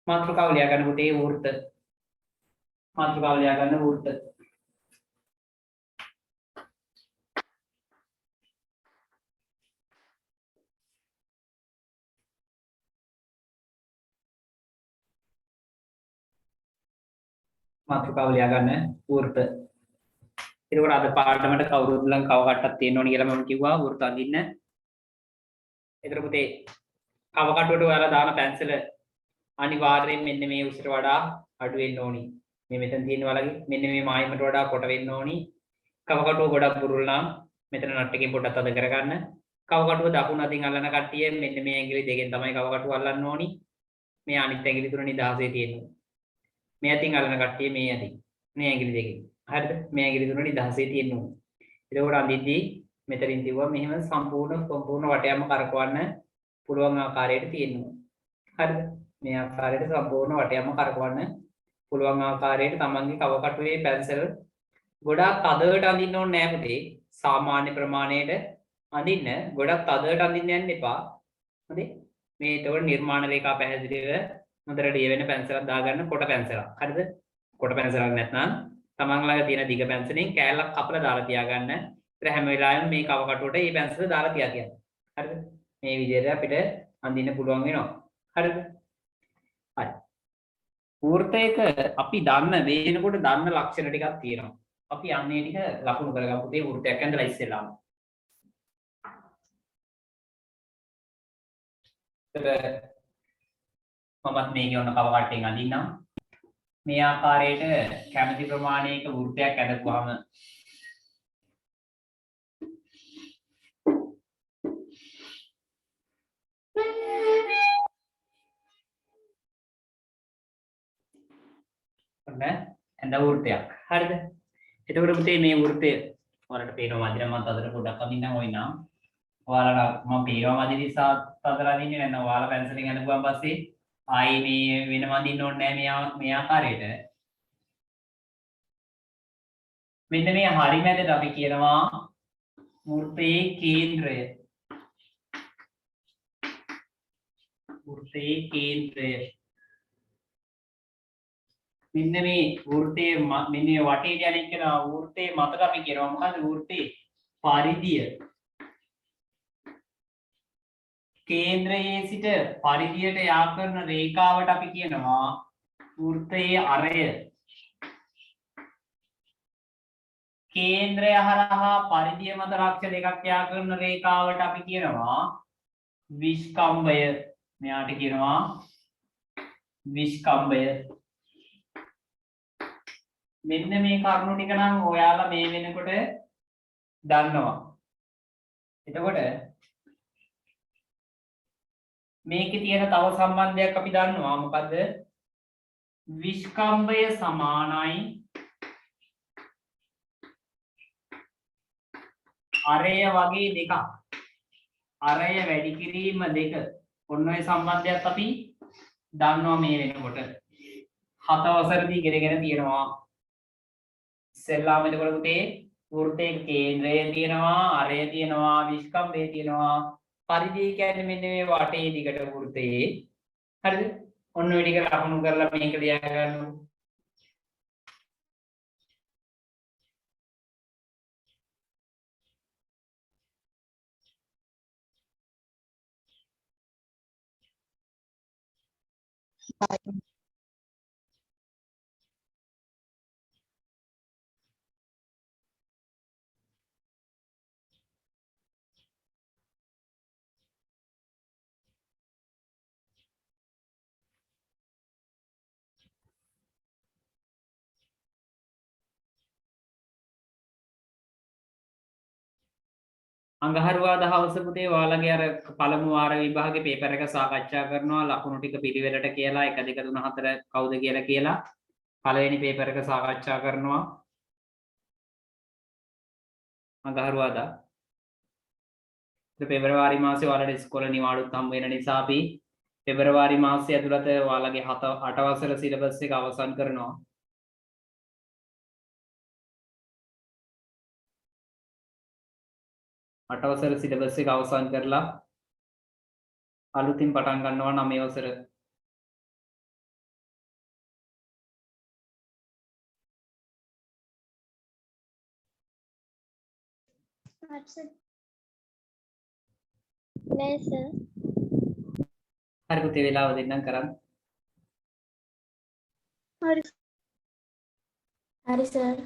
මාතෘකාව ලියා ගන්න පුතේ වෘත්ත. මාතෘකාව ලියා ගන්න වෘත්ත. මාතෘකාව ලියා ගන්න වෘත්ත. එතකොට අද පාඩමට කවුරුත් ළඟ කව කට්ටක් තියෙන්න ඕනි කියලා මම කිව්වා වෘත්ත අඳින්න. එතකොට පුතේ කව කටුවට ඔයාලා දාන පැන්සල අනිවාර්යෙන් මෙන්න මේ උසට වඩා අඩු වෙන්න ඕනි. මේ මෙතන තියෙන වලගේ මෙන්න මේ මායිමට වඩා කොට වෙන්න ඕනි. කව කටුව ගොඩක් බුරුල් නම් මෙතන නට් එකෙන් පොඩ්ඩක් අද කරගන්න. කව කටුව දකුණු අතින් අල්ලන කට්ටිය මෙන්න මේ ඇඟිලි දෙකෙන් තමයි කව කටුව අල්ලන්න ඕනි. මේ අනිත් ඇඟිලි තුන නිදහසේ තියෙනවා. මේ අතින් අල්ලන කට්ටිය මේ අතින්. මේ ඇඟිලි දෙකෙන්. හරිද? මේ ඇඟිලි තුන නිදහසේ තියෙනවා. එතකොට අඳිද්දී මෙතනින් තියුවා මෙහෙම සම්පූර්ණ වටයක්ම කරකවන්න පුළුවන් ආකාරයට තියෙනවා. හරිද? මේ ආකාරයට සම්පූර්ණ වටයක්ම කරකවන්න පුළුවන් ආකාරයට තමන්ගේ කව කටුවේ පැන්සල් ගොඩාක් තදට අඳින්න ඕනේ නෑ පුතේ. සාමාන්‍ය ප්‍රමාණයට අඳින්න. ගොඩක් තදට අඳින්න යන්න එපා. හරි? මේ ඒතකොට නිර්මාණ රේඛා පැහැදිලිව හොඳට ලියවෙන පැන්සලක් දාගන්න කොට පැන්සලක්. හරිද? කොට පැන්සලක් නැත්නම් තමන් ළඟ තියෙන දිග පැන්සලෙන් කෑල්ලක් කපලා දාලා තියාගන්න. ඒතර හැම වෙලාවෙම මේ කව කටුවට මේ පැන්සල දාලා තියාගන්න. හරිද? මේ විදිහට අපිට අඳින්න පුළුවන් වෙනවා. හරිද? හරි. වෘත්තයක අපි දන්න වේනකොට දන්න ලක්ෂණ ටිකක් තියෙනවා. අපි යන්නේ ටික ලකුණු කරගමු පුතේ වෘත්තයක් ඇඳලා ඉස්සෙල්ලාම. මමත් මේකේ ඔන්න කව කට්ටෙන් අඳින්නම්. මේ ආකාරයට කැමති ප්‍රමාණයක වෘත්තයක් ඇඳපුවාම ඔන්න ඇඳ වෘත්තයක්. හරිද? එතකොට පුතේ මේ වෘත්තය ඔයාලට පේනවා මදින මම අතට පොඩ්ඩක් අඳින්නම් ওই නම්. ඔයාලට මම පේනවා මදින නිසා අතට අඳින්නේ නැත්නම් ඔයාලා පැන්සලෙන් අඳපුවාන් පස්සේ ආයේ මේ වෙනම අඳින්න ඕනේ නැහැ මේ ආකාරයට. මෙන්න මේ හරි මැදට අපි කියනවා වෘත්තයේ කේන්ද්‍රය. වෘත්තයේ කේන්ද්‍රය. මෙන්න මේ වෘත්තයේ මෙන්න මේ වටේට යන එක නා වෘත්තයේ මතට අපි කියනවා මොකද්ද වෘත්තයේ පරිධිය. කේන්ද්‍රයේ සිට පරිධියට යා කරන රේඛාවට අපි කියනවා වෘත්තයේ අරය. කේන්ද්‍රය හරහා පරිධිය මත ලක්ෂ දෙකක් යා කරන රේඛාවට අපි කියනවා විස්කම්භය. මෙයාට කියනවා විස්කම්භය. මෙන්න මේ කරුණු ටික නම් ඔයාලා මේ වෙනකොට දන්නවා. එතකොට මේකේ තියෙන තව සම්බන්ධයක් අපි දන්නවා. මොකද්ද? විස්කම්භය සමානයි අරය වගේ දෙකක්. අරය වැඩි කිරීම දෙක. ඔන්න ඔය සම්බන්ධයත් අපි දන්නවා මේ වෙනකොට. 7 වසරදී ඉගෙනගෙන තියෙනවා. ඉස්සෙල්ලාම එතකොට පුතේ වෘත්තයේ කේන්ද්‍රය තියෙනවා, අරය තියෙනවා, විස්කම්භය තියෙනවා. පරිධිය කියන්නේ මෙන්න මේ වටේ දිගට වෘත්තයේ. හරිද? ඔන්න ඔය ටික ලකුණු කරලා මේක ලියා ගන්නවා. අඟහරුවාදා හවස පුතේ ඔයාලගේ අර පළමු වාර විභාගේ පේපර් එක සාකච්ඡා කරනවා ලකුණු ටික පිළිවෙලට කියලා 1 2 3 4 කවුද කියලා පළවෙනි පේපර් එක සාකච්ඡා කරනවා අඟහරුවාදා. පෙබරවාරි මාසේ ඔයාලට ඉස්කෝලේ නිවාඩුත් හම්බ වෙන නිසා අපි පෙබරවාරි මාසය ඇතුළත ඔයාලගේ 8 වසර සිලබස් එක අවසන් කරනවා. අටවසර සිලබස් එක අවසන් කරලා අලුතින් පටන් ගන්නවා 9 වසර නෑ සර්. හරි පුතේ වෙලාව දෙන්නම් කරන්න. හරි. හරි සර්.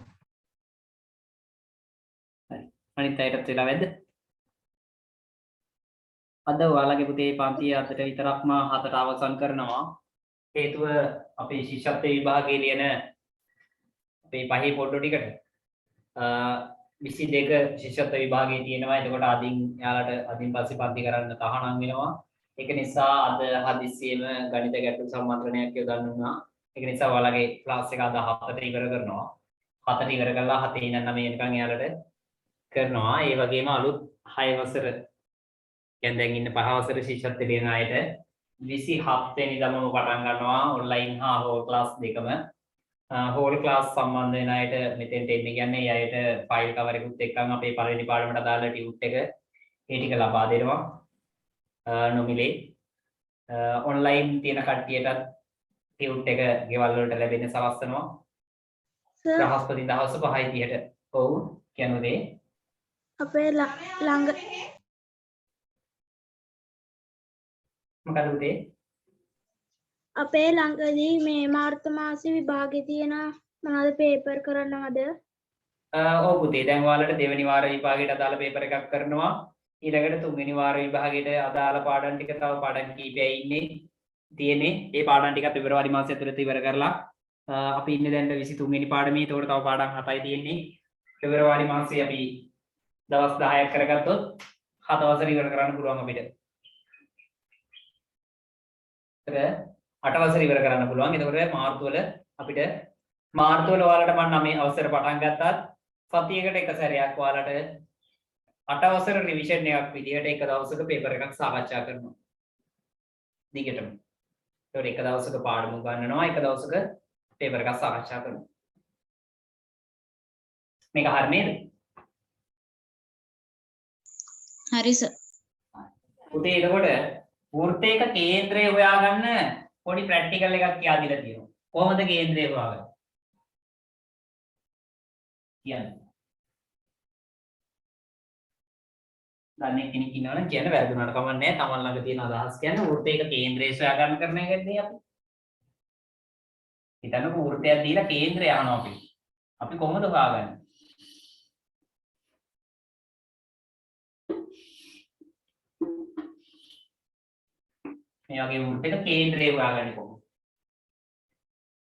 හරි. අනිත් අයටත් වෙලා වැද්ද? අද ඔයාලගේ පුතේ පන්ති 7ට විතරක්ම 7ට අවසන් කරනවා. හේතුව අපේ ශිෂ්‍යත්ව විභාගයේ ලියන අපේ පහේ පොඩ්ඩෝ ටිකට 22 ශිෂ්‍යත්ව විභාගයේ තියෙනවා. එතකොට අදින් යාලට අදින් පස්සේ පන්ති කරන්න තහනම් වෙනවා. ඒක නිසා අද හදිස්සියෙම ගණිත ගැටළු සම්මන්ත්‍රණයක් යොදන්න උනා. ඒක නිසා ඔයාලගේ ක්ලාස් එක අද 7ට ඉවර කරනවා. 7ට ඉවර කළා 7 ඉඳන් 9 වෙනකන් යාලට කරනවා. ඒ වගේම අලුත් 6 වසර දැන් ඉන්න 5 වසර ශිෂ්‍යත්ව ලියන අයට 27 වෙනිදාම පටන් ගන්නවා ඔන්ලයින් හා හෝල් ක්ලාස් දෙකම. හෝල් ක්ලාස් සම්බන්ධ වෙන අයට මෙතෙන්ට එන්න කියන්නේ ඒ අයට ෆයිල් කවර් එකකුත් එක්කන් අපේ පළවෙනි පාඩමට අදාළ ටියුට් එක ඒ ටික ලබා දෙනවා නොමිලේ. ඔන්ලයින් තියෙන කට්ටියටත් ටියුට් එක ගෙවල් වලට ලැබෙන්න සලස්වනවා. බ්‍රහස්පතින්දා හවස 5:30ට. ඔව් කියනෝනේ අපේ ළඟ මොකද උදේ අපේ ළඟදී මේ මාර්තු මාසේ විභාගේ තියෙන මොනවද පේපර් කරන්නවද? ඔව් පුතේ දැන් ඔයාලට දෙවෙනි වාර විභාගයට අදාළ පේපර් එකක් කරනවා. ඊළඟට තුන්වෙනි වාර විභාගයට අදාළ පාඩම් ටික තව පාඩම් කීපයයි තියෙන්නේ. ඒ පාඩම් ටික පෙබරවාරි මාසය ඇතුළත ඉවර කරලා අපි ඉන්නේ දැන් 23 වෙනි පාඩමේ. ඒතකොට තව පාඩම් 7යි තියෙන්නේ. පෙබරවාරි මාසයේ අපි දවස් 10ක් කරගත්තොත් 7 වසර ඉවර කරන්න පුළුවන් අපිට. ඒක 8 වසර ඉවර කරන්න පුළුවන්. එතකොට මාර්තු වල අපිට මාර්තු වල ඔයාලට මම 9 අවසර පටන් ගත්තත් සතියකට එක සැරයක් ඔයාලට 8 වසර රිවිෂන් එකක් විදිහට එක දවසක පේපර් එකක් සාකච්ඡා කරනවා. දිගටම. ඒකට එක දවසක පාඩම ගන්නවා, එක දවසක පේපර් එකක් සාකච්ඡා කරනවා. මේක හරි නේද? හරි සර්. පුතේ එතකොට වෘත්තයක කේන්ද්‍රය හොයාගන්න පොඩි ප්‍රැක්ටිකල් එකක් කියා දීලා තියෙනවා. කොහොමද කේන්ද්‍රය හොයාගන්නේ? කියන්නේ. දන්නේ කෙනෙක් ඉන්නවනම් කියන්න වැරදුනාට කමක් නැහැ. තමන් ළඟ තියෙන අදහස් කියන්නේ වෘත්තයක කේන්ද්‍රය හොයාගන්න කරන එකදී අපි. හිතන්නකෝ වෘත්තයක් දීලා කේන්ද්‍රය අහනවා අපි. අපි කොහොමද හොයාගන්නේ? මේ වගේ වෘත්තයක කේන්ද්‍රය හොයාගන්නේ කොහොමද?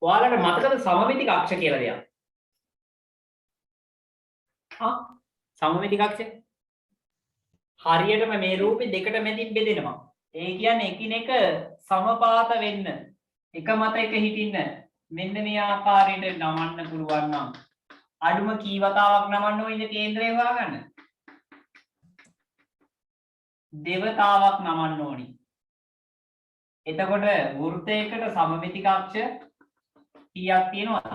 ඔයාලට මතකද සමමිතික අක්ෂ කියලා දෙයක්? සමමිතික අක්ෂ හරියටම මේ රූපේ දෙකට මැදින් බෙදෙනවා. ඒ කියන්නේ එකිනෙක සමපාත වෙන්න එක මත එක හිටින්න මෙන්න මේ ආකාරයට නමන්න පුළුවන් නම් අඩුම කී වතාවක් නමන්න ඕනේ කේන්ද්‍රය හොයාගන්න? දෙවතාවක් නමන්න ඕනි. එතකොට වෘත්තයකට සමමිතික අක්ෂ කීයක් තියෙනවද?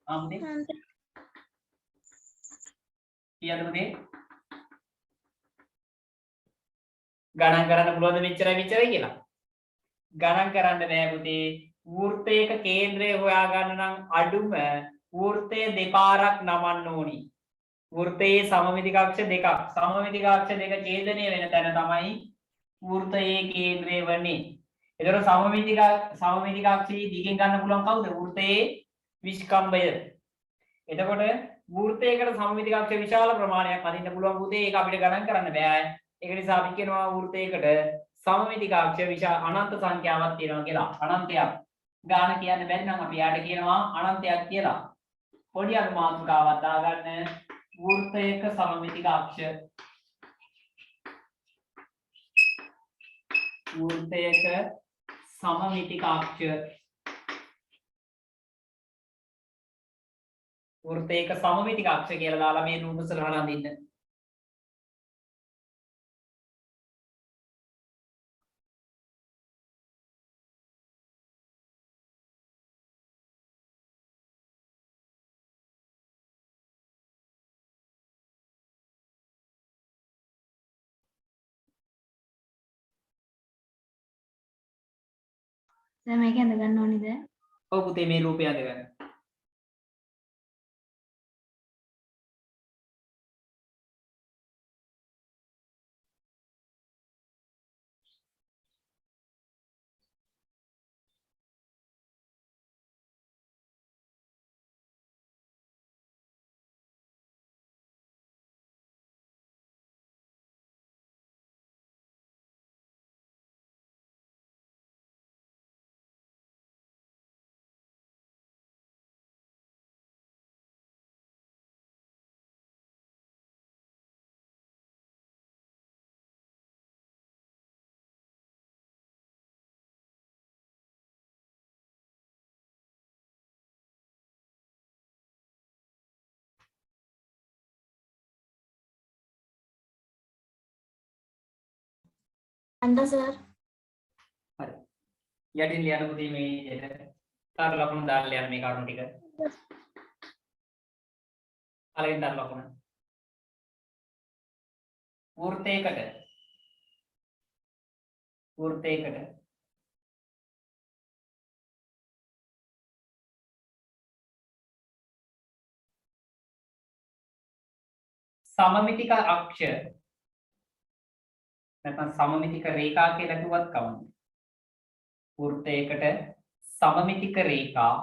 අම්මේ කීයද පුතේ? ගණන් කරන්න පුළුවන්ද මෙච්චරයි කියලා? ගණන් කරන්න බෑ පුතේ. වෘත්තයක කේන්ද්‍රය හොයාගන්න නම් අඩුම වෘත්තය දෙපාරක් නමන්න ඕනි. වෘත්තයේ සමමිතික අක්ෂ දෙකක්. සමමිතික අක්ෂ දෙක ඡේදනය වෙන තැන තමයි වෘත්තයේ කේන්ද්‍රය වන්නේ. එතකොට සමමිතික අක්ෂයේ දිගෙන් ගන්න පුළුවන් කවුද? වෘත්තයේ විස්කම්භය. එතකොට වෘත්තයකට සමමිතික අක්ෂ විශාල ප්‍රමාණයක් අදින්න පුළුවන් පුතේ. ඒක අපිට ගණන් කරන්න බෑ. ඒක නිසා අපි කියනවා වෘත්තයකට සමමිතික අක්ෂ විශාල අනන්ත සංඛ්‍යාවක් තියෙනවා කියලා. අනන්තයක්. ගාන කියන්න බැරි නම් අපි යාට කියනවා අනන්තයක් කියලා. පොඩි අනුමානිකාවක් දාගන්න. වෘත්තයක සමමිතික අක්ෂ වෘත්තයක සමමිතික අක්ෂ වෘත්තයක සමමිතික අක්ෂ කියලා දාලා මේ රූප සලහන අඳින්න. දැන් මේක ඇඳ ගන්න ඕනිද? ඔව් පුතේ මේ රූපය අඳ ගන්න. අන්න සර්. හරි. යටින් ලියන්න පුතේ මේ විදිහට. තර ලකුණු දාලා ලියන්න මේ කරුණු ටික. පළවෙනි තර ලකුණ. වෘත්තයකට සමමිතික අක්ෂ නැත්නම් සමමිතික රේඛා කියලා කිව්වත් කවුද? වෘත්තයකට සමමිතික රේඛා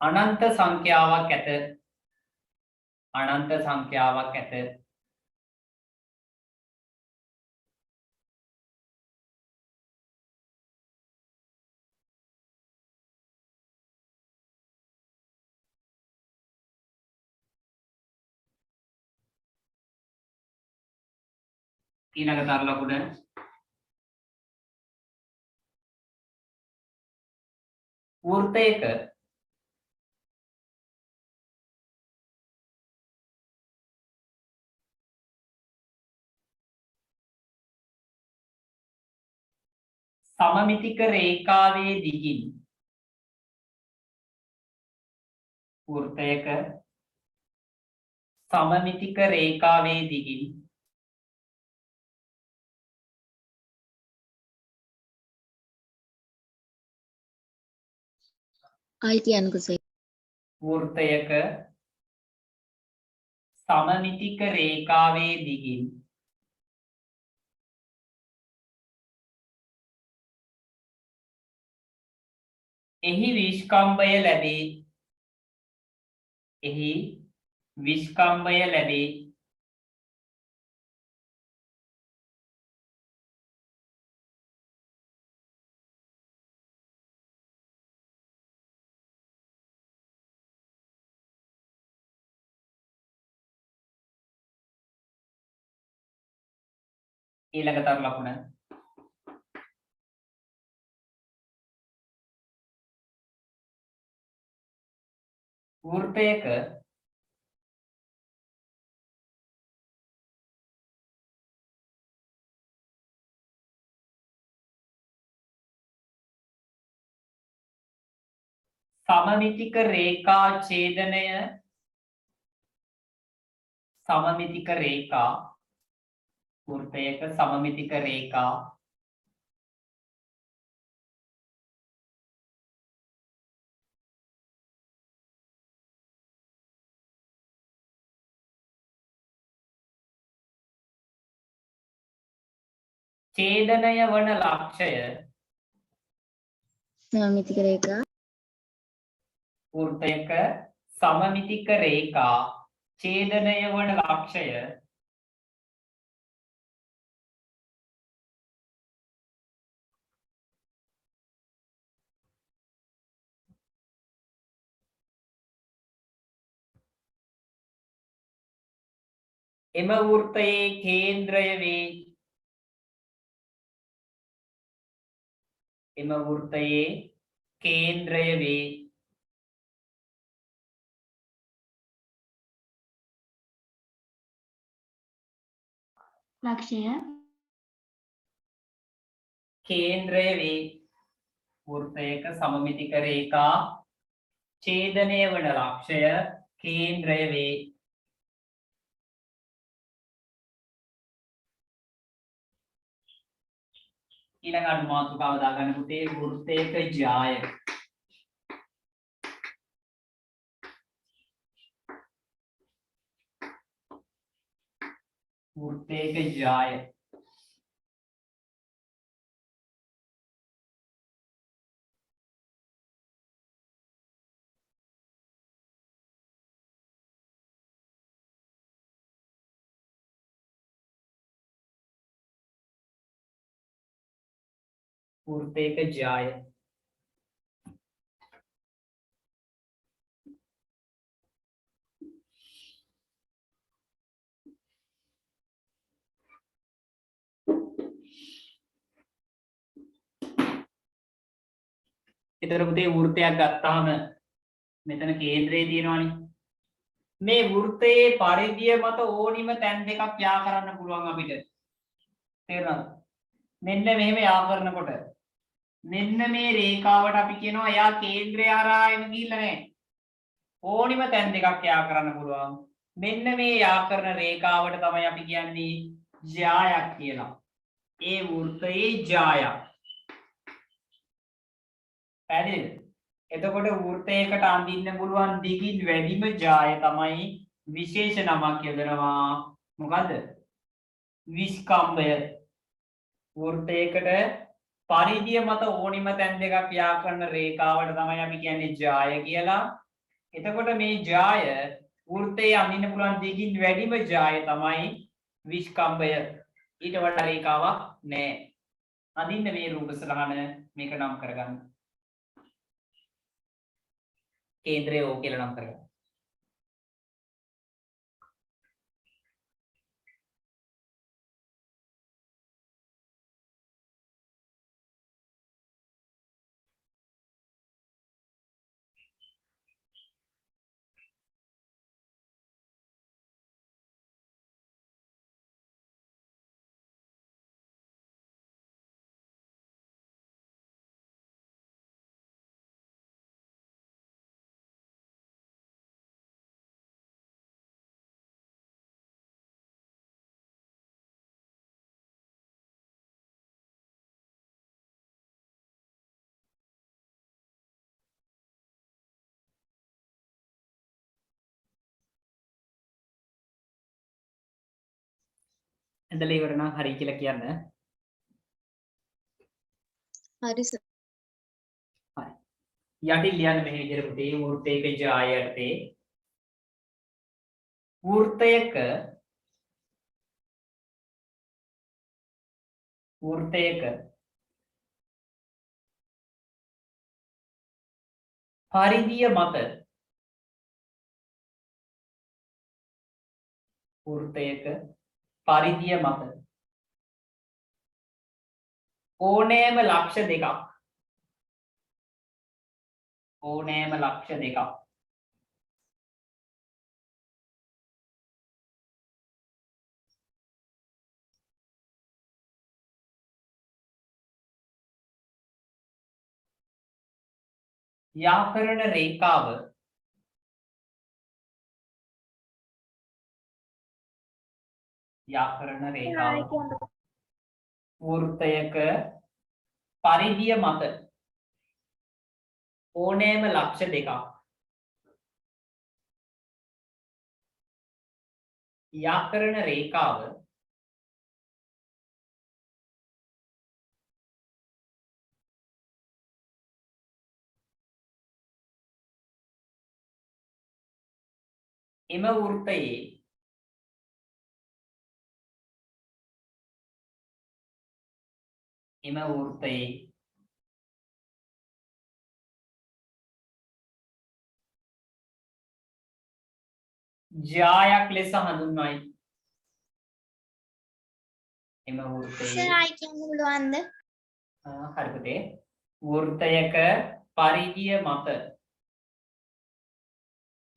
අනන්ත සංඛ්‍යාවක් ඇත ඊළඟ තර ලකුණ වෘත්තයක සමමිතික රේඛාවේ දිගින් වෘත්තයක සමමිතික රේඛාවේ දිගින් එහි විස්කම්භය ලැබේ ඊළඟ තර ලකුණ වෘත්තයක සමමිතික රේඛා ඡේදනය වෘත්තයක සමමිතික රේඛා ඡේදනය වන ලක්ෂය සමමිතික රේඛා වෘත්තයක සමමිතික රේඛා ඡේදනය වන ලක්ෂය එම වෘත්තයේ කේන්ද්‍රය වේ ලක්ෂය වෘත්තයක සමමිතික රේඛා ඡේදනය වන ලක්ෂය කේන්ද්‍රය වේ ඊළඟ අඩු මාතෘකාව දාගන්න පුතේ වෘත්තයක ජාය එතකොට පුතේ වෘත්තයක් ගත්තාම මෙතන කේන්ද්‍රය තියෙනවානේ මේ වෘත්තයේ පරිධිය මත ඕනිම තැන් දෙකක් යා කරන්න පුළුවන් අපිට. තේරුණාද? මෙන්න මෙහෙම යා කරනකොට මෙන්න මේ රේඛාවට අපි කියනවා යා කේන්ද්‍රය හරහා එම ගිහිල්ලා නැහැ. ඕනිම තැන් දෙකක් යා කරන්න පුළුවන්. මෙන්න මේ යා කරන රේඛාවට තමයි අපි කියන්නේ ජායක් කියලා. ඒ වෘත්තයේ ජායක්. පැහැදිලිද? එතකොට වෘත්තයකට අඳින්න පුළුවන් දිගින් වැඩිම ජාය තමයි විශේෂ නමක් යොදනවා. මොකද්ද? විස්කම්භය. වෘත්තයකට පරිධිය මත ඕනිම තැන් දෙකක් යා කරන රේඛාවට තමයි අපි කියන්නේ ජාය කියලා. එතකොට මේ ජාය වෘත්තයේ අඳින්න පුළුවන් දිගින් වැඩිම ජාය තමයි විස්කම්භය. ඊට වඩා රේඛාවක් නැහැ. අඳින්න මේ රූප සලහන මේක නම් කරගන්න. केंद्रे ओ के नाम करेगा ඇඳලා ඉවර නම් හරි කියලා කියන්න. හරි සර්. හරි. යටින් ලියන්න මෙහෙ විදිහට පුතේ වෘත්තයක ජායයටතේ වෘත්තයක පරිධිය මත වෘත්තයක පරිධිය මත ඕනෑම ලක්ෂ දෙකක් යා කරන රේඛාව වෘත්තයක පරිධිය මත ඕනෑම ලක්ෂ දෙකක් යා කරන රේඛාව එම වෘත්තයේ ජායක් ලෙස හඳුන්වයි. එම වෘත්තයේ සර් ආයි කියන්න පුළුවන්ද? හරි පුතේ. වෘත්තයක පරිධිය මත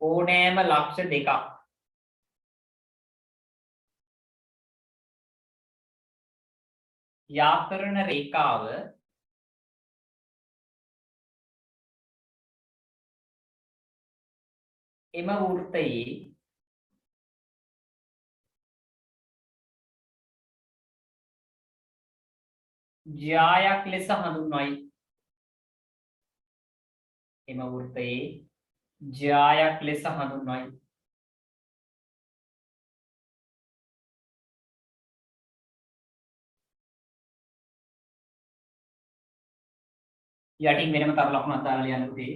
ඕනෑම ලක්ෂ දෙකක් යා කරන රේඛාව එම වෘත්තයේ ජායක් ලෙස හඳුන්වයි. එම වෘත්තයේ ජායක් ලෙස හඳුන්වයි. යටින් වෙනම තව ලකුණක් දාලා ලියන්න පුතේ.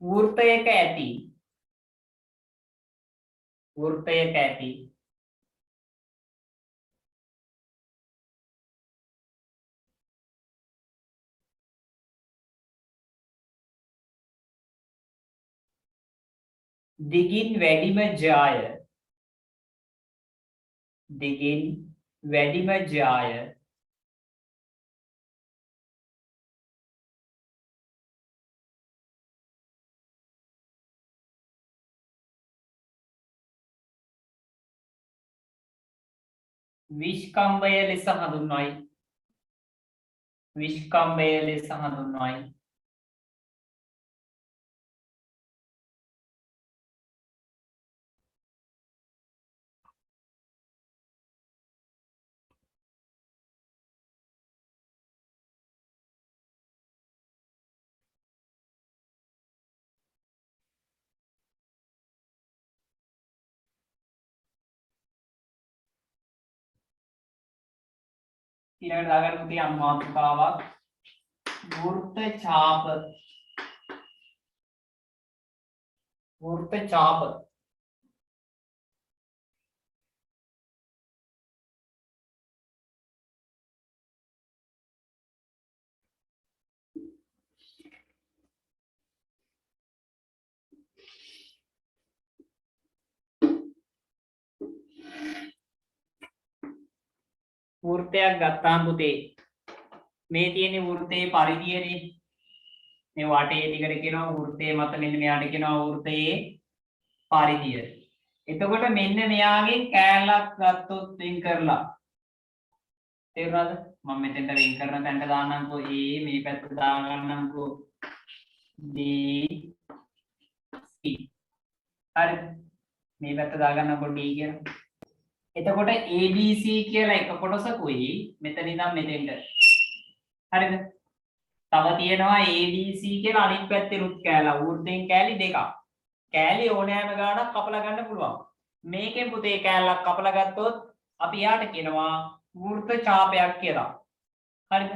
වෘත්තයක ඇති දිගින් වැඩිම ජාය විස්කම්බය ලෙස හඳුන්වයි. විස්කම්බය ලෙස හඳුන්වයි. ඊළඟට දාගන්න පුතේ අනුමාතුකාවක් වෘත්ත ඡාප. වෘත්ත ඡාප වෘත්තයක් ගත්තාම පුතේ මේ තියෙන වෘත්තයේ පරිධියනේ මේ වටේ දිගට කියනවා වෘත්තයේ මත මෙන්න මෙයාට කියනවා වෘත්තයේ පරිධිය. එතකොට මෙන්න මෙයාගෙන් කෑල්ලක් ගත්තොත් වෙන් කරලා තේරුණාද? මම මෙතෙන්ට වෙන් කරන තැනට දාන්නම්කෝ A මේ පැත්ත දාගන්නම්කෝ B C. හරි මේ පැත්ත දාගන්නම්කෝ D කියලා. එතකොට ABC කියලා එක කොටසකුයි මෙතන ඉඳන් මෙතෙන්ට. හරිද? තව තියෙනවා ABC කියලා අනිත් පැත්තේ රුත් කෑල්ල. වෘත්තෙන් කෑලි දෙකක්. කෑලි ඕනෑම ගානක් කපලා ගන්න පුළුවන්. මේකෙන් පුතේ කෑල්ලක් කපලා ගත්තොත් අපි යාට කියනවා වෘත්ත ඡාපයක් කියලා. හරිද?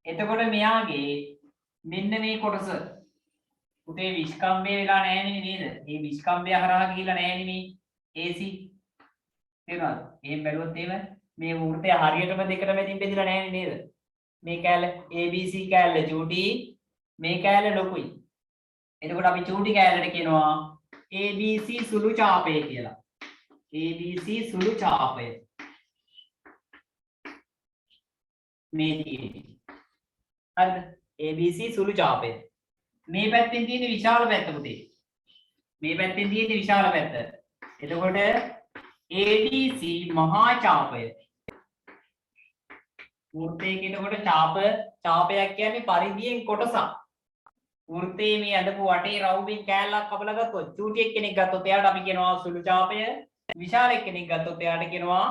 එතකොට මෙයාගේ මෙන්න මේ කොටස පුතේ විස්කම්බය වෙලා නැහැ නේද? මේ විස්කම්බය හරහා ගිහිල්ලා නැහැ නේ AC. තේරුණාද? එහෙන් බැලුවොත් එහෙම මේ වෘත්තය හරියටම දෙකට මැදින් බෙදලා නැහැ නේද? මේ කෑල්ල ABC කෑල්ල චූටි මේ කෑල්ල ලොකුයි. එතකොට අපි චූටි කෑල්ලට කියනවා ABC සුළු ඡාපය කියලා. ABC සුළු ඡාපය. මේ තියෙන්නේ. හරිද? ABC සුළු ඡාපය. මේ පැත්තෙන් තියෙන විශාල පැත්ත පුතේ. මේ පැත්තෙන් තියෙන විශාල පැත්ත. එතකොට ADC මහා ඡාපය. වෘත්තයේ කියනකොට ඡාපයක් කියන්නේ පරිධියෙන් කොටසක්. වෘත්තයේ මේ අදපු වටේ රවුමින් කෑල්ලක් කපලා ගත්තොත් චූටි එක්කෙනෙක් ගත්තොත් එයාට අපි කියනවා සුළු ඡාපය. විශාල එක්කෙනෙක් ගත්තොත් එයාට කියනවා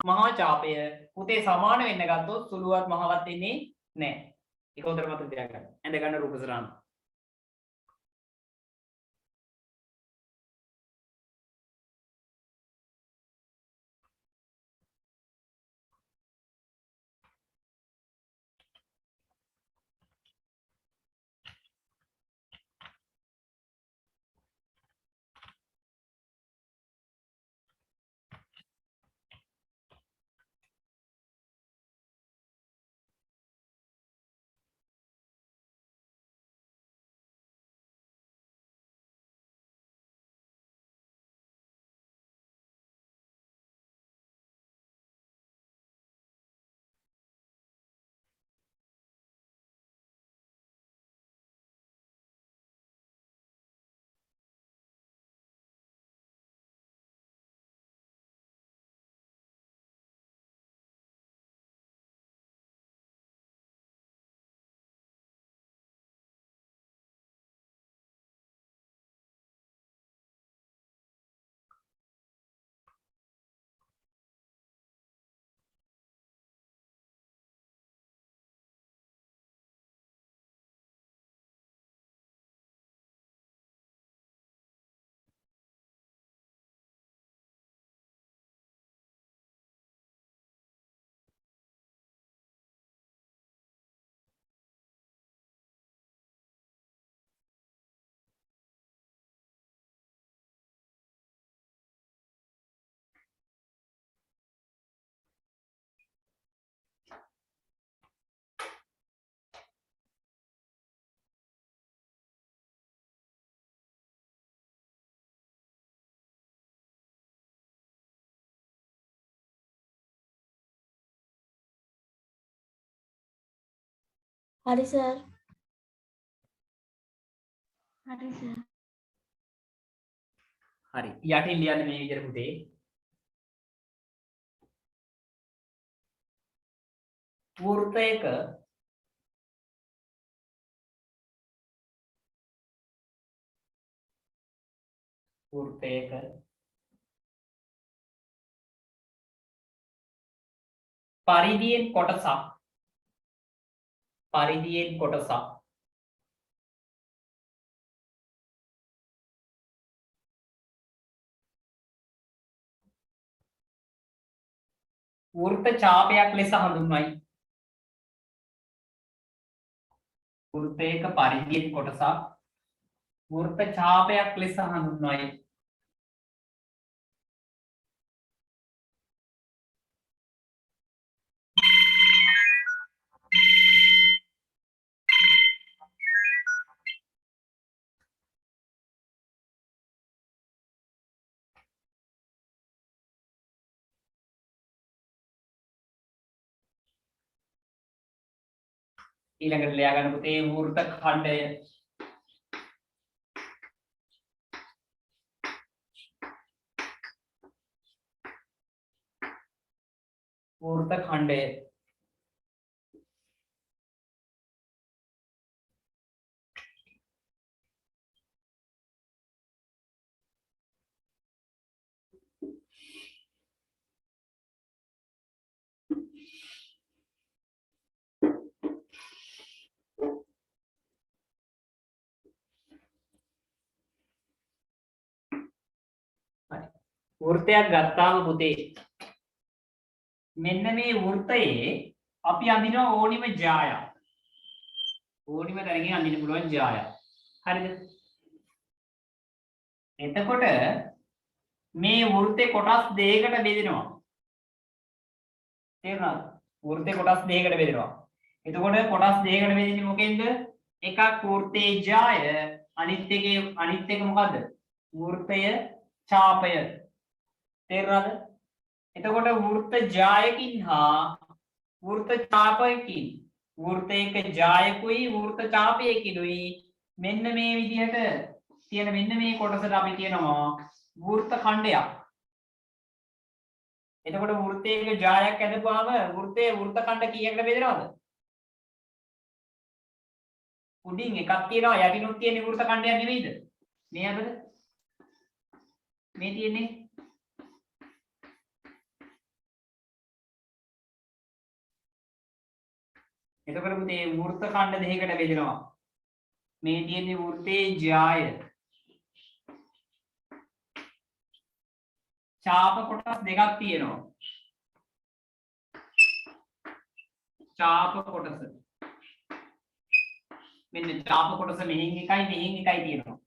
මහා ඡාපය. පුතේ සමාන වෙන්න ගත්තොත් සුළුවත් මහවත් වෙන්නේ නැහැ. ඒක උතර මතක තියාගන්න. ඇඳ ගන්න රූප සරහන. හරි සර්. හරි සර්. හරි. යටින් ලියන්න මේ විදිහට පුතේ. වෘත්තයක පරිධියෙන් කොටසක් වෘත්ත ඡාපයක් ලෙස හඳුන්වයි. වෘත්තයක පරිධියෙන් කොටසක් වෘත්ත ඡාපයක් ලෙස හඳුන්වයි. ඊළඟට ලියා ගන්න පුතේ වෘත්ත ඛණ්ඩය. වෘත්ත ඛණ්ඩය වෘත්තයක් ගත්තාම පුතේ මෙන්න මේ වෘත්තයේ අපි අඳිනවා ඕනිම ජායක්. ඕනිම තැනකින් අඳින්න පුළුවන් ජායක්. හරිද? එතකොට මේ වෘත්තේ කොටස් දෙකකට බෙදෙනවා. තේරුණාද? වෘත්තේ කොටස් දෙකකට බෙදෙනවා. එතකොට කොටස් දෙකකට බෙදෙන්නේ මොකෙන්ද? එකක් වෘත්තේ ජාය, අනිත් එක මොකද්ද? වෘත්තය ඡාපය. තේරුණාද? එතකොට වෘත්ත ජායකින් හා වෘත්ත ඡාපයකින් වෘත්තයක ජායකුයි වෘත්ත ඡාපයකිනුයි මෙන්න මේ විදිහට තියෙන මෙන්න මේ කොටසට අපි කියනවා වෘත්ත ඛණ්ඩයක්. එතකොට වෘත්තයක ජායක් ඇදපුවාම වෘත්තයේ වෘත්ත ඛණ්ඩ කීයකට බෙදෙනවද? උඩින් එකක් තියෙනවා යටිනුත් තියෙන වෘත්ත ඛණ්ඩයක් නෙවෙයිද? මේ අතද? මේ තියෙන්නේ එතකොට පුතේ වෘත්ත ඛණ්ඩ දෙකකට බෙදෙනවා. මේ තියෙන්නේ වෘත්තේ ජාය. ඡාප කොටස් දෙකක් තියෙනවා. ඡාප කොටස. මෙන්න ඡාප කොටස මෙහෙන් එකයි මෙහෙන් එකයි තියෙනවා.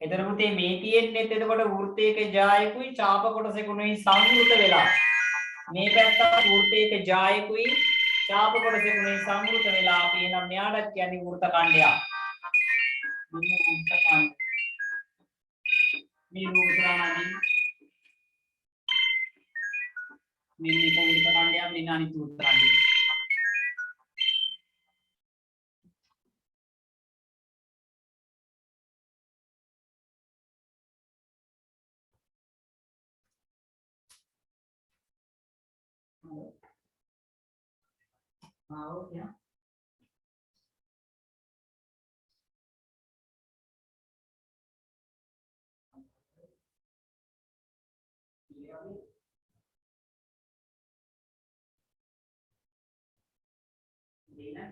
එතකොට පුතේ මේ තියෙන්නේ එතකොට වෘත්තයක ජායකුයි ඡාප කොටසකුයි සංයුත වෙලා මේ පැත්ත වෘත්තයක ජායකුයි ඡාප කොටසකුයි සංයුත වෙලා අපි එනම් මෙයාට කියන්නේ වෘත්ත ඛණ්ඩයක්. මෙන්න වෘත්ත ඛණ්ඩ. මේ වෘත්තරාණින් මෙන්න එක වෘත්ත ඛණ්ඩයක් මෙන්න අනිත් වෘත්ත ඛණ්ඩය. हाँ हो गया लेना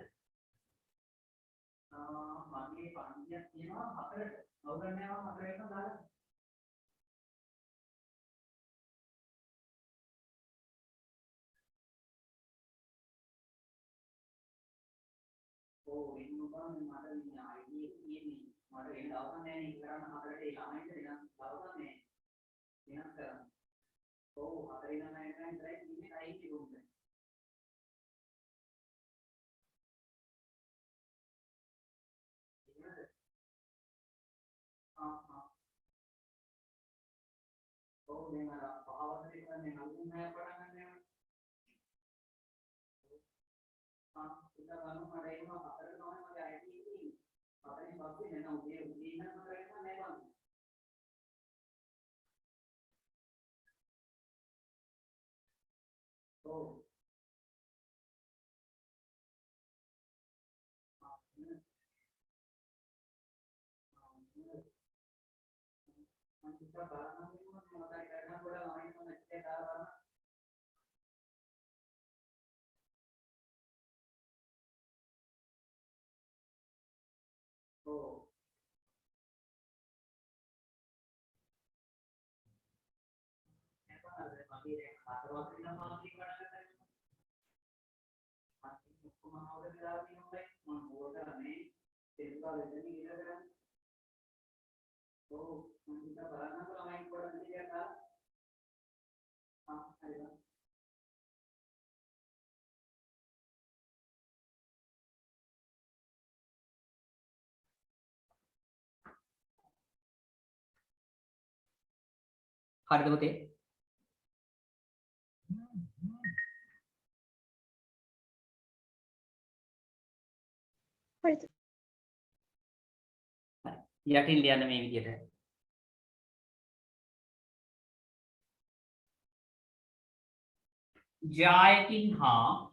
मागे पांच තියෙනවා හතරට අවගණනය යනවා හතරට දාලා ඕ එන්නුවා මට මේ ආයිඩි තියෙන්නේ මට වෙන දවසක් නැහැ නේ කරන්න හතරට ඒ ළමයින්ට වෙනස් දවසක් නැහැ වෙනස් කරන්න ඕ හතරේ ළමයින්ට විතරයි ඉන්නේ කයි තිබුණේ ඔව් දැන් අර පහවතේ කරන්නේ නළුන් නැහැ පටන් ගන්නවා ඉතින් ගන්න මට එනවා හතර තමයි මගේ අයිටි ඉන්නේ හතරෙන් පස්සේ නේද උදේ ඉන්න මට එනවා නෑ බං ඔව් හරිද පුතේ? හරිද? යටින් ලියන්න මේ විදිහට. ජායකින් හා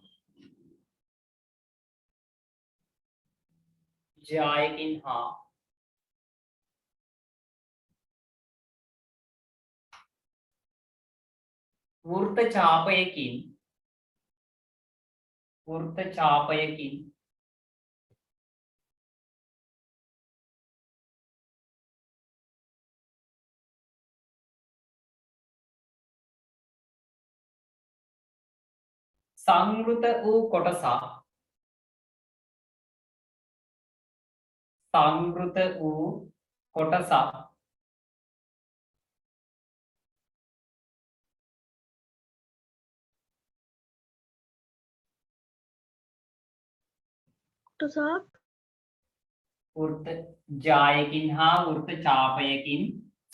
වෘත්ත ඡාපයකින් සංවෘත වූ කොටසක් කොටසක් වෘත්ත ජායකින් හා වෘත්ත ඡාපයකින්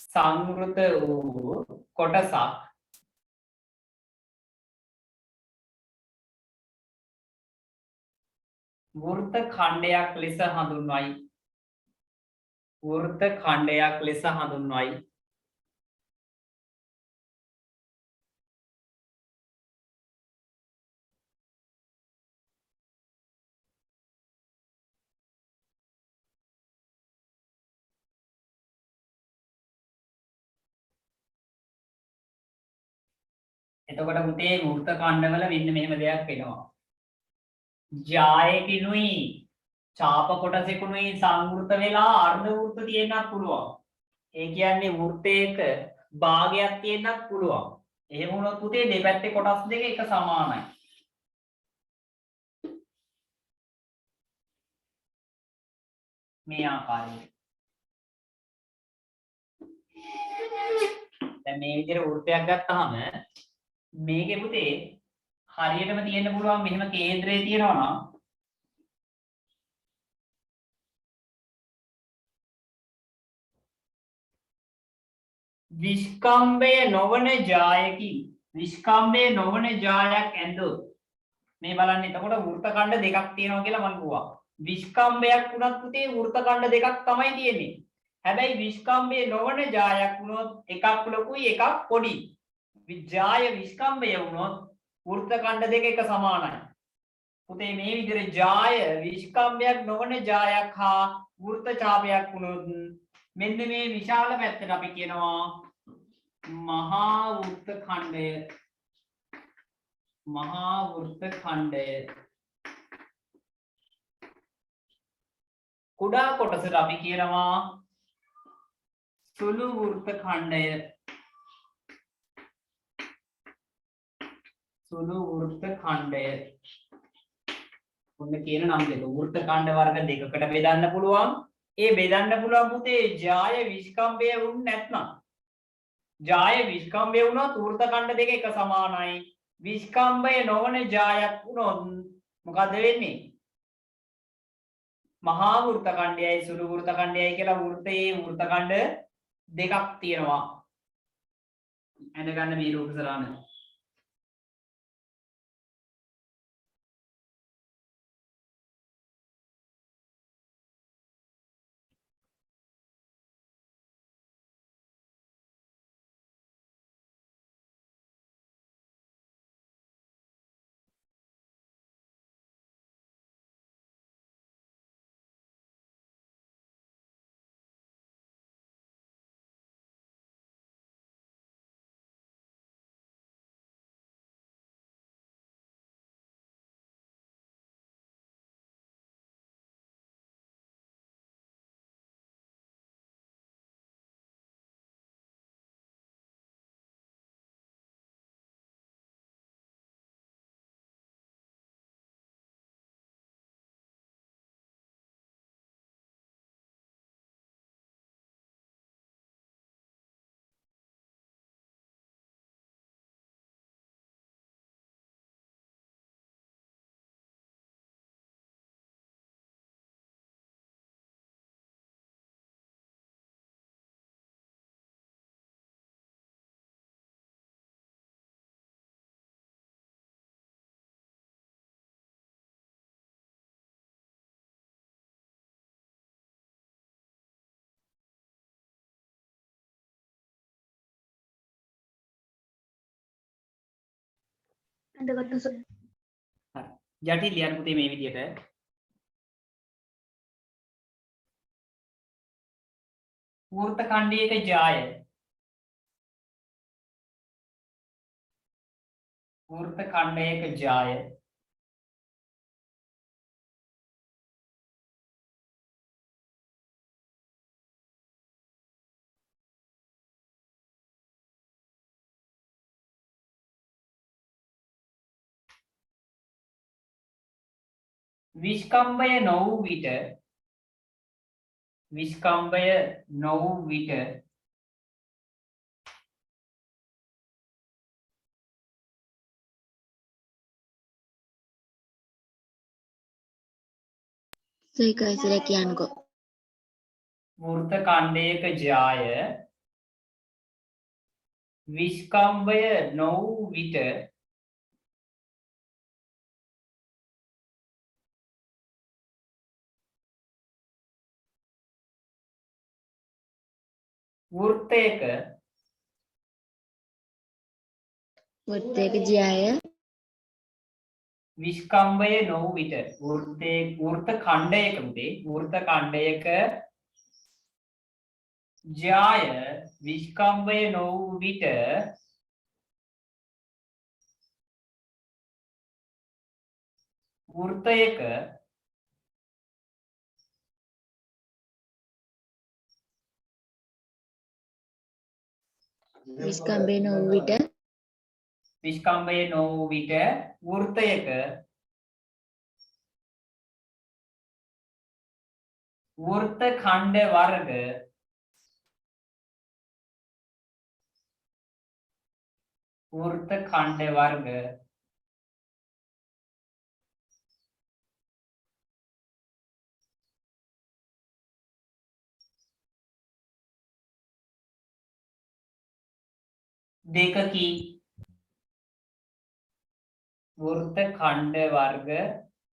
සංවෘත වූ කොටසක් වෘත්ත ඛණ්ඩයක් ලෙස හඳුන්වයි. එතකොට පුතේ වෘත්ත ඛණ්ඩවල මෙන්න මෙහෙම දෙයක් වෙනවා. ජායකිනුයි ඡාප කොටසෙකුනුයි සංවෘත වෙලා අර්ධ වෘත්ත තියෙන්නත් පුළුවන්. ඒ කියන්නේ වෘත්තයක භාගයක් තියෙන්නත් පුළුවන්. එහෙම වුණොත් පුතේ දෙපැත්තේ කොටස් දෙක එක සමානයි. මේ ආකාරයට. දැන් මේ විදිහට වෘත්තයක් ගත්තාම මේකේ පුතේ හරියටම තියෙන්න පුළුවන් මෙහෙම කේන්ද්‍රය තියෙනවා නම් විස්කම්භය නොවන ජායක් ඇඳොත් මේ බලන්න එතකොට වෘත්ත ඛණ්ඩ දෙකක් තියෙනවා කියලා මම කිව්වා. විස්කම්භයක් වුණත් පුතේ වෘත්ත ඛණ්ඩ දෙකක් තමයි තියෙන්නේ. හැබැයි විස්කම්භය නොවන ජායක් වුණොත් එකක් ලොකුයි එකක් පොඩි. ජාය විස්කම්භය වුණොත් වෘත්ත ඛණ්ඩ දෙක එක සමානයි. පුතේ මේ විදිහට ජාය විස්කම්භයක් නොවන ජායක් හා වෘත්ත ඡාපයක් වුණොත් මෙන්න මේ විශාල පැත්තට අපි කියනවා මහා වෘත්ත ඛණ්ඩය. කුඩා කොටසට අපි කියනවා සුළු වෘත්ත ඛණ්ඩය. ඔන්න කියන නම් දෙක වෘත්ත ඛණ්ඩ වර්ග දෙකකට බෙදන්න පුළුවන්. ඒ බෙදන්න පුළුවන් පුතේ ජාය විස්කම්භය වුණ නැත්නම්. ජාය විස්කම්භය වුණොත් වෘත්ත ඛණ්ඩ දෙක එක සමානයි. විස්කම්භය නොවන ජායක් වුණොත් මොකද වෙන්නේ? මහා වෘත්ත ඛණ්ඩයයි සුළු වෘත්ත ඛණ්ඩයයි කියලා වෘත්තයේ වෘත්ත ඛණ්ඩ දෙකක් තියෙනවා. ඇඳගන්න මේ රූප සරාන. ඇඳගත්තු සර්. හරි යටි ලියන්න පුතේ මේ විදිහට වෘත්ත ඛණ්ඩයක ජාය වෘත්ත ඛණ්ඩයක ජාය විස්කම්භය නො වූ විට ඒක ඉස්සර කියන්නකෝ. වෘත්ත ඛණ්ඩයක ජාය විස්කම්භය නො වූ විට වෘත්තයක වෘත්තයක ජයය විස්කම්භය නො වූ විට වෘත්ත ඛණ්ඩයක උදේ වෘත්ත ඛණ්ඩයක ජාය විස්කම්භය නො වූ විට වෘත්තයක විස්කම්බේ නො වූ විට විස්කම්භය නො වූ විට වෘත්තයක වෘත්ත ඛණ්ඩ වර්ග දෙකකි වෘත්ත ඛණ්ඩ වර්ග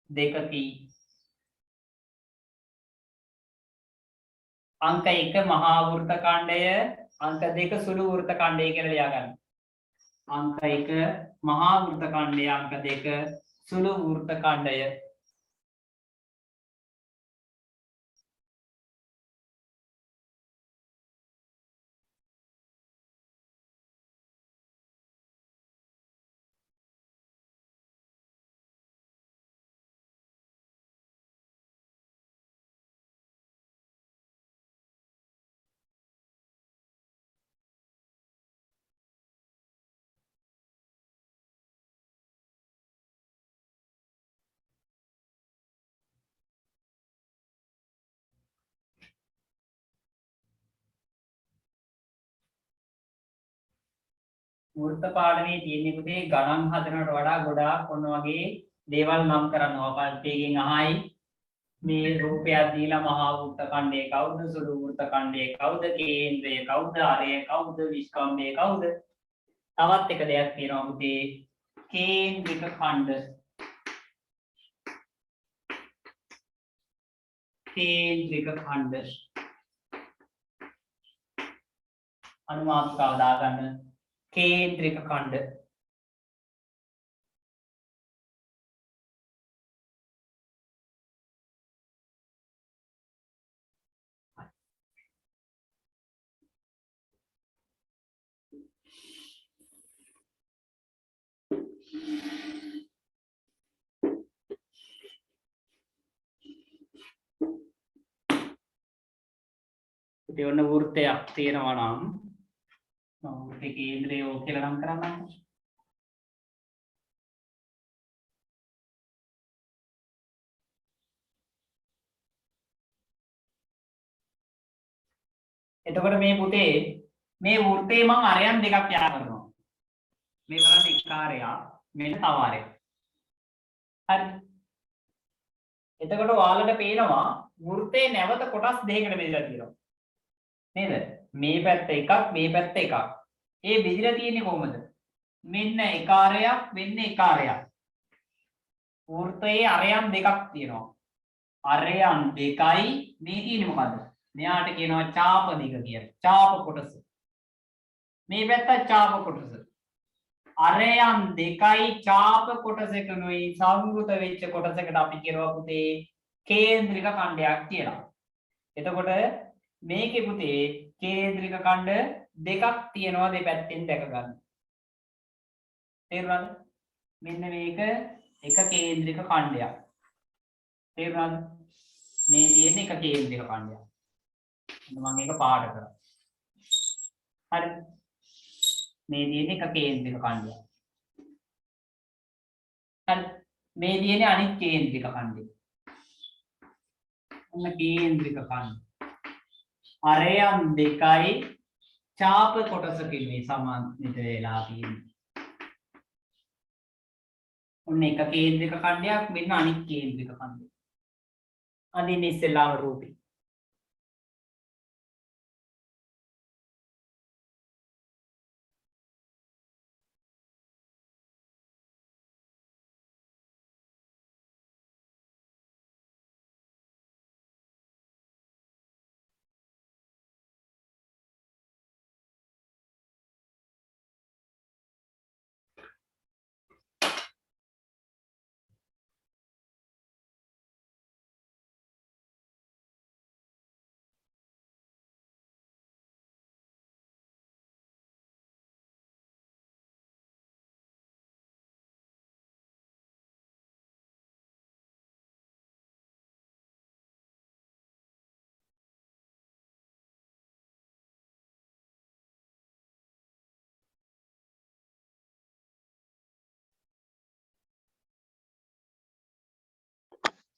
දෙකකි අංක 1 මහා වෘත්ත ඛණ්ඩය අංක 2 සුළු වෘත්ත ඛණ්ඩය කියලා ලියා ගන්න. අංක 1 මහා වෘත්ත ඛණ්ඩය අංක 2 සුළු වෘත්ත ඛණ්ඩය වෘත්ත පාඩමේ තියෙන්නේ පුතේ ගණන් හදනවට වඩා ගොඩාක් ඔන්න වගේ දේවල් නම් කරනවා. පල්පේගෙන් අහයි මේ රූපයක් දීලා මහා වෘත්ත ඛණ්ඩය කවුද සුළු වෘත්ත ඛණ්ඩය කවුද කේන්ද්‍රය කවුද අරය කවුද විස්කම්භය කවුද තවත් එක දෙයක් තියෙනවා පුතේ කේන්ද්‍රික ඛණ්ඩ අනුමාතිකාව දාගන්න කේන්ද්‍රික ඛණ්ඩ ඉතින් ඔන්න වෘත්තයක් තියෙනවා නම් මම වෘත්තේ කේන්ද්‍රය කියලා නම් කරන්නම්. එතකොට මේ පුතේ මේ වෘත්තේ මම අරයන් දෙකක් යා කරනවා. මේ බලන්න එක ආරයක් මෙන්න තව ආරයක්. හරි. එතකොට ඔයාලට පේනවා වෘත්තේ නැවත කොටස් දෙකකට බෙදලා තියෙනවා. නේද? මේ පැත්ත එකක් මේ පැත්ත එකක්. ඒ බෙදලා තියෙන්නේ කොහොමද? මෙන්න එක ආරයක් මෙන්න එක ආරයක්. වෘත්තයේ අරයන් දෙකක් තියෙනවා. අරයන් දෙකයි මේ තියෙන්නේ මොකද්ද? මෙයාට කියනවා චාප දිග කියලා. චාප කොටස. මේ පැත්ත චාප කොටස. අරයන් දෙකයි චාප කොටසකනුයි සංවෘත වෙච්ච කොටසකට අපි කියනවා පුතේ කේන්ද්‍රික ඛණ්ඩයක් කියලා. එතකොට මේකේ පුතේ කේන්ද්‍රික ඛණ්ඩ දෙකක් තියෙනවා දෙපැත්තෙන් දැක ගන්න. තේරුණාද? මෙන්න මේක එක කේන්ද්‍රික ඛණ්ඩයක්. තේරුණාද? මේ තියෙන එක කේන්ද්‍රික ඛණ්ඩයක්. මම ඒක පාඩ කරා. හරි. මේ තියෙන එක කේන්ද්‍රික ඛණ්ඩයක්. හරි. මේ තියෙන අනිත් කේන්ද්‍රික ඛණ්ඩය. ඔන්න කේන්ද්‍රික ඛණ්ඩ. අරයන් දෙකයි චාප කොටසකින් මේ සමාන්විත වෙලා තියෙන්නේ. ඔන්න එක කේන්ද්‍රික ඛණ්ඩයක් මෙන්න අනිත් කේන්ද්‍රික ඛණ්ඩය. අදින්න ඉස්සෙල්ලාම රූපේ.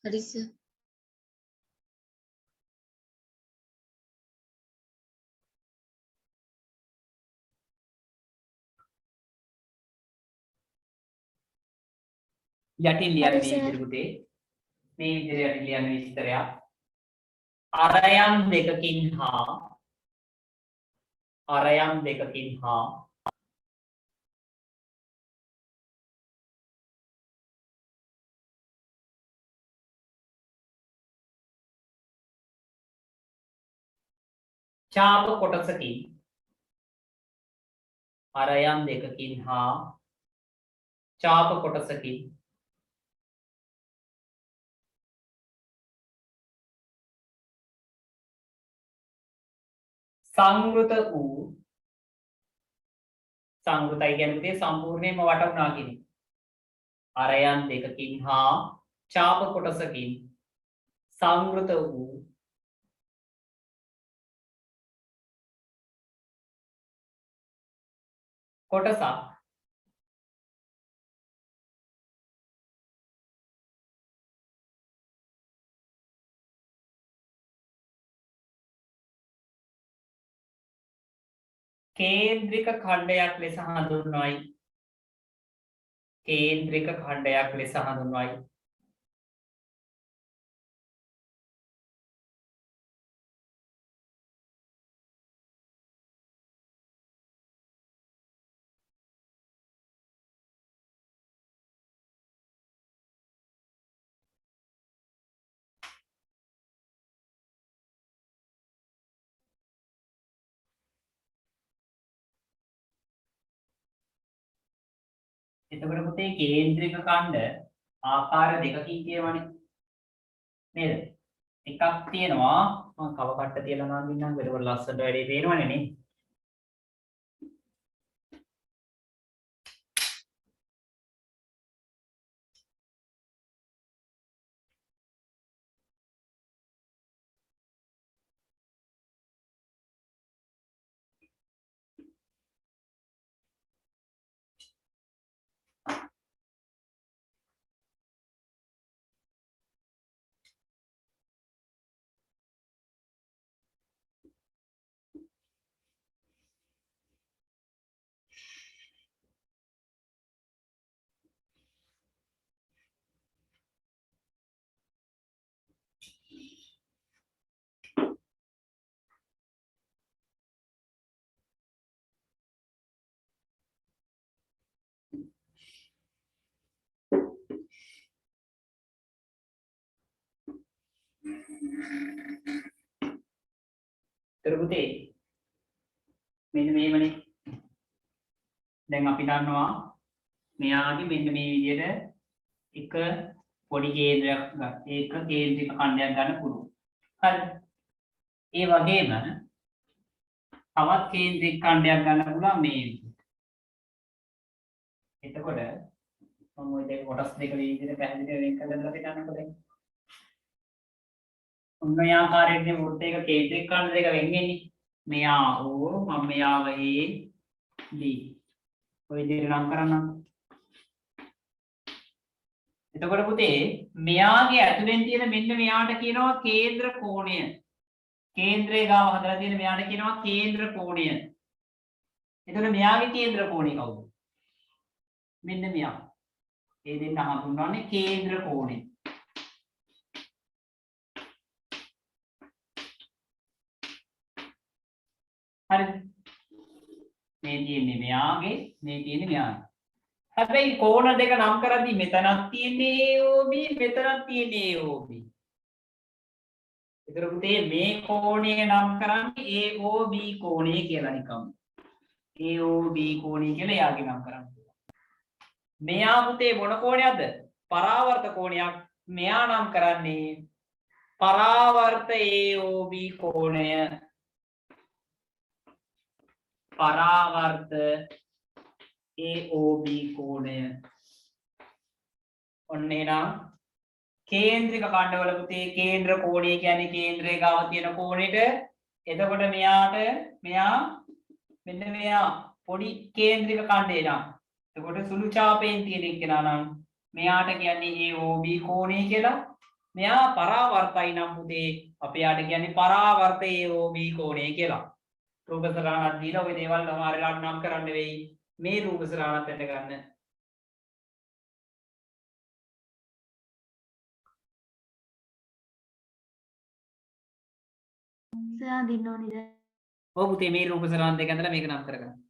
හරි සර්. යටින් ලියන්න හරි මේ සර්. විදිහට පුතේ. මේ විදිහට යටින් ලියන්න විස්තරයක්. අරයන් දෙකකින් හා චාප කොටසකින් අරයන් දෙකකින් හා චාප කොටසකින් සංවෘත වූ සංවෘතයි කියන්නේ පුතේ සම්පූර්ණයෙන්ම වටුණා කියන්නේ. අරයන් දෙකකින් හා චාප කොටසකින් සංවෘත වූ කොටසක් කේන්ද්‍රික ඛණ්ඩයක් ලෙස හඳුන්වයි. කේන්ද්‍රික ඛණ්ඩයක් ලෙස හඳුන්වයි. එතකොට පුතේ කේන්ද්‍රික ඛණ්ඩ ආකාර දෙකකින් කියවනේ නේද? එකක් තියෙනවා මම කව කට්ට තියලා නම් ඉන්නම් එතකොට ලස්සනට වැඩේ පේනවනේ නේ. එතකොට පුතේ මෙන්න මේවනේ දැන් අපි දන්නවා මෙයාගේ මෙන්න මේ විදිහට එක පොඩි කේන්ද්‍රයක් ගන්න. ඒක කේන්ද්‍රික ඛණ්ඩයක් ගන්න පුළුවන්. හරි. ඒ වගේම තවත් කේන්ද්‍රික ඛණ්ඩයක් ගන්න පුළුවන් මේ විදිහට. එතකොට මම ওই දෙක කොටස් දෙක විදිහට පැහැදිලිව වෙන් කරලා දෙන්නකො දැන්. ඔන්න ඔය ආකාරයෙන් වෘත්තයක කේන්ද්‍රික ඛණ්ඩ දෙක වෙන් වෙන්නේ. මෙයා O මම මෙයාව A B. ඔය විදිහට නම් කරන්නම්. එතකොට පුතේ මෙයාගේ ඇතුලෙන් තියෙන මෙන්න මෙයාට කියනවා කේන්ද්‍ර කෝණය. කේන්ද්‍රයේ ගාව හදලා තියෙන මෙයාට කියනවා කේන්ද්‍ර කෝණය. එතකොට මෙයාගේ කේන්ද්‍ර කෝණය කවුද? මෙන්න මෙයා. ඒ දෙන්න හඳුන්වන්නේ කේන්ද්‍ර කෝණය. හරිද? මේ තියෙන්නේ මෙයාගේ, මේ තියෙන්නේ මෙයාගේ. හැබැයි කෝණ දෙක නම් කරද්දී මෙතනක් තියෙන්නේ AOB මෙතනක් තියෙන්නේ AOB. ඒතර පුතේ මේ කෝණය නම් කරන්නේ AOB කෝණය කියලා නිකම්. AOB කෝණය කියලා යාගේ නම් කරන්නේ. මෙයා පුතේ මොන කෝණයක්ද? පරාවර්ත කෝණයක්. මෙයා නම් කරන්නේ පරාවර්ත AOB කෝණය. පරාවර්ත AOB කෝණය. ඔන්න එහෙනම් කේන්ද්‍රික ඛණ්ඩවල පුතේ කේන්ද්‍ර කෝණය කියන්නේ කේන්ද්‍රයේ ගාව තියෙන කෝණෙට. එතකොට මෙයාට මෙයා මෙන්න මෙයා පොඩි කේන්ද්‍රික ඛණ්ඩේ නම්. එතකොට සුළු ඡාපයෙන් තියෙන එක්කෙනා නම් මෙයාට කියන්නේ AOB කෝණය කියලා. මෙයා පරාවර්තයි නම් පුතේ අපි යාට කියන්නේ පරාවර්ත AOB කෝණය කියලා. රූප සරණක් දීලා ওই දේවල් සමහරලාට නම් කරන්න වෙයි. මේ රූප සරණත් ඇඳ ගන්න. සර් දින්න ඕනේද? ඔව් පුතේ මේ රූප සරණ දෙක ඇඳලා මේක නම් කරගන්න.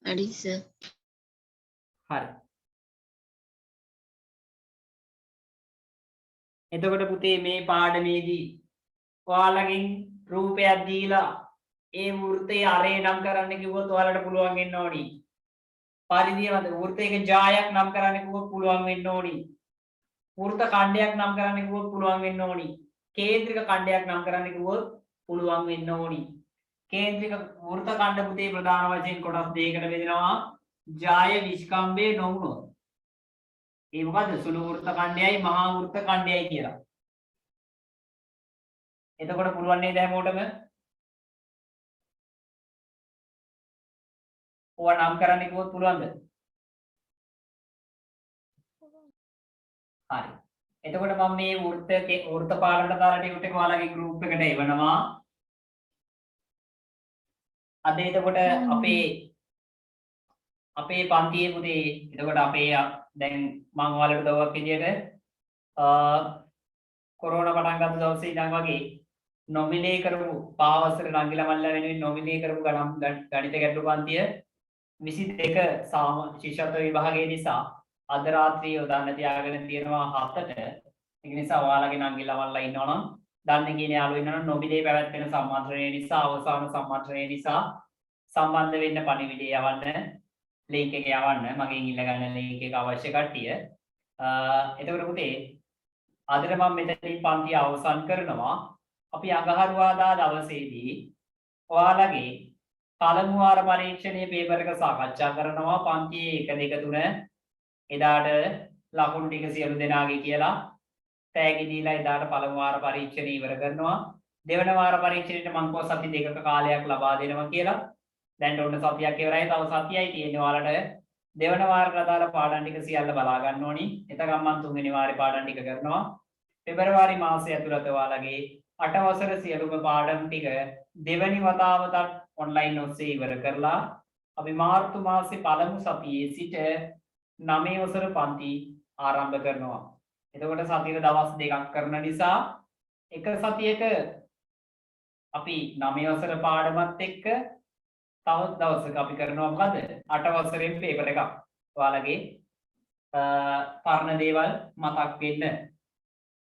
හරි සර්. හරි. එතකොට පුතේ මේ පාඩමේදී ඔයාලගෙන් රූපයක් දීලා ඒ වෘත්තයේ අරේ නම් කරන්න කිව්වොත් ඔයාලට පුළුවන් වෙන්න ඕනි. පරිදියමද වෘත්තයක ජායක් නම් කරන්න කිව්වොත් පුළුවන් වෙන්න ඕනි. වෘත්ත ඛණ්ඩයක් නම් කරන්න කිව්වොත් පුළුවන් වෙන්න ඕනි. කේන්ද්‍රික ඛණ්ඩයක් නම් කරන්න කිව්වොත් පුළුවන් වෙන්න ඕනි. කේන්ද්‍රික වෘත්ත ඛණ්ඩ පුතේ ප්‍රධාන වශයෙන් කොටස් දෙකකට බෙදෙනවා. ජාය විස්කම්භය නොවුනොත්. ඒ මොකද්ද? සුළු වෘත්ත ඛණ්ඩයයි මහා වෘත්ත ඛණ්ඩයයි කියලා. එතකොට පුළුවන් නේද හැමෝටම? ඕවා නම් කරන්න කිව්වොත් පුළුවන්ද? හරි. එතකොට මම මේ වෘත්ත පාඩමට දාලා ටික ටික ඔයාලගේ ගෲප් එකට එවනවා. අද එතකොට අපේ පන්තියේ පුතේ එතකොට අපේ දැන් මම ඔයාලට දවස් විදියට කොරෝනා පටන් ගත්ත දවසේ ඉඳන් වගේ නොමිනේට් කරපු පාවසර රංගිලා මල්ලා වෙනුවෙන් නොමිනේට් කරපු ගණිත ගැටළු පන්තිය 22 ශිෂ්‍යත්ව විභාගයේ නිසා අද රාත්‍රියේ උදාන්න තියාගෙන තියෙනවා 7ට. ඒක නිසා ඔයාලගේ නංගිලා මල්ලා ඉන්නවනම් දන්නේ කියන යාළුවෝ ඉන්නවනම් නොමිනේට් පැවැත්වෙන සම්මන්ත්‍රණය නිසා අවසාන සම්මන්ත්‍රණය නිසා සම්බන්ධ වෙන්න පණිවිඩය යවන්න. ලින්ක් එක යවන්න මගෙන් ඉල්ලගන්න ලින්ක් එක අවශ්‍ය කට්ටිය. එතකොට පුතේ අදට මම මෙතනින් පන්තිය අවසන් කරනවා. අපි අඟහරුවාදා දවසේදී ඔයාලගේ පළමු වාර පරීක්ෂණයේ පේපර් එක සාකච්ඡා කරනවා. පන්තියේ 1 2 3 එදාට ලකුණු ටික සියලු දෙනාගේ කියලා තෑගි දීලා එදාට පළමු වාර පරීක්ෂණ ඉවර කරනවා. දෙවන වාර පරීක්ෂණයට මම කෝ සති දෙකක කාලයක් ලබා දෙනවා කියලා. දැන් ඔන්න සතියක් ඉවරයි. තව සතියයි තියෙන්නේ ඔයාලට. දෙවන වාරයට අදාළ පාඩම් ටික සියල්ල බලා ගන්න ඕනි. එතකම් මම තුන්වෙනි වාරේ පාඩම් ටික කරනවා. පෙබරවාරි මාසය ඇතුළත ඔයාලගේ 8 වසර සියලුම පාඩම් ටික දෙවැනි වතාවටත් ඔන්ලයින් ඔස්සේ ඉවර කරලා අපි මාර්තු මාසේ පළමු සතියේ සිට 9 වසර පන්ති ආරම්භ කරනවා. එතකොට සතියේ දවස් දෙකක් කරන නිසා එක සතියක අපි 9 වසර පාඩමත් එක්ක තව දවසක අපි කරනවා මොකද 8 වසරෙන් පේපර් එකක්. ඔයාලගේ පරණ දේවල් මතක් වෙන්න.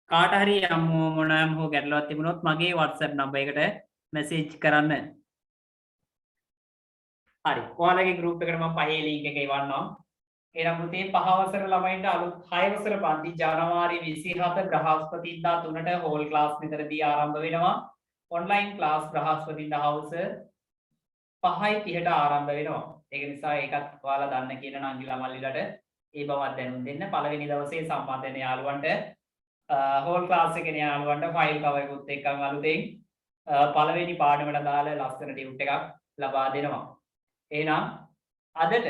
කාට හරි යම් මොනවාම හෝ ගැටලුවක් තිබුණොත් මගේ WhatsApp නම්බර් එකට මැසේජ් කරන්න. හරි. ඔයාලගේ group එකට මම පහේ link එක එවන්නම්. එහෙනම් පුතේ 5 වසර ළමයින්ට අලුත් 6 වසර පන්ති ජනවාරි 27 බ්‍රහස්පතින්දා 3ට හෝල් ක්ලාස් මෙතනදී ආරම්භ වෙනවා. ඔන්ලයින් ක්ලාස් බ්‍රහස්පතින්දා හවස 5:30ට ආරම්භ වෙනවා. ඒක නිසා ඒකත් ඔයාලා දන්න කියන නංගිලා මල්ලිලට ඒ බවත් දැනුම් දෙන්න. පළවෙනි දවසේ සම්බන්ධ වෙන යාළුවන්ට හෝල් ක්ලාස් එකේ යාළුවන්ට ෆයිල් කවර් එකත් එක්කම අලුතෙන් පළවෙනි පාඩමට දාලා ලස්සන ටියුට් එකක් ලබා දෙනවා. එහෙනම් අදට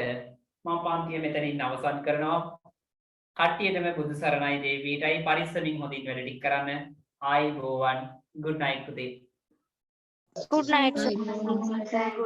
මම පන්තිය මෙතනින් අවසන් කරනවා. කට්ටියටම බුදු සරණයි දේවීටයි පරිස්සමින් හොඳින් වැඩ ටික කරන්න. ආයි බෝවන් good night පුතේ. good night sir.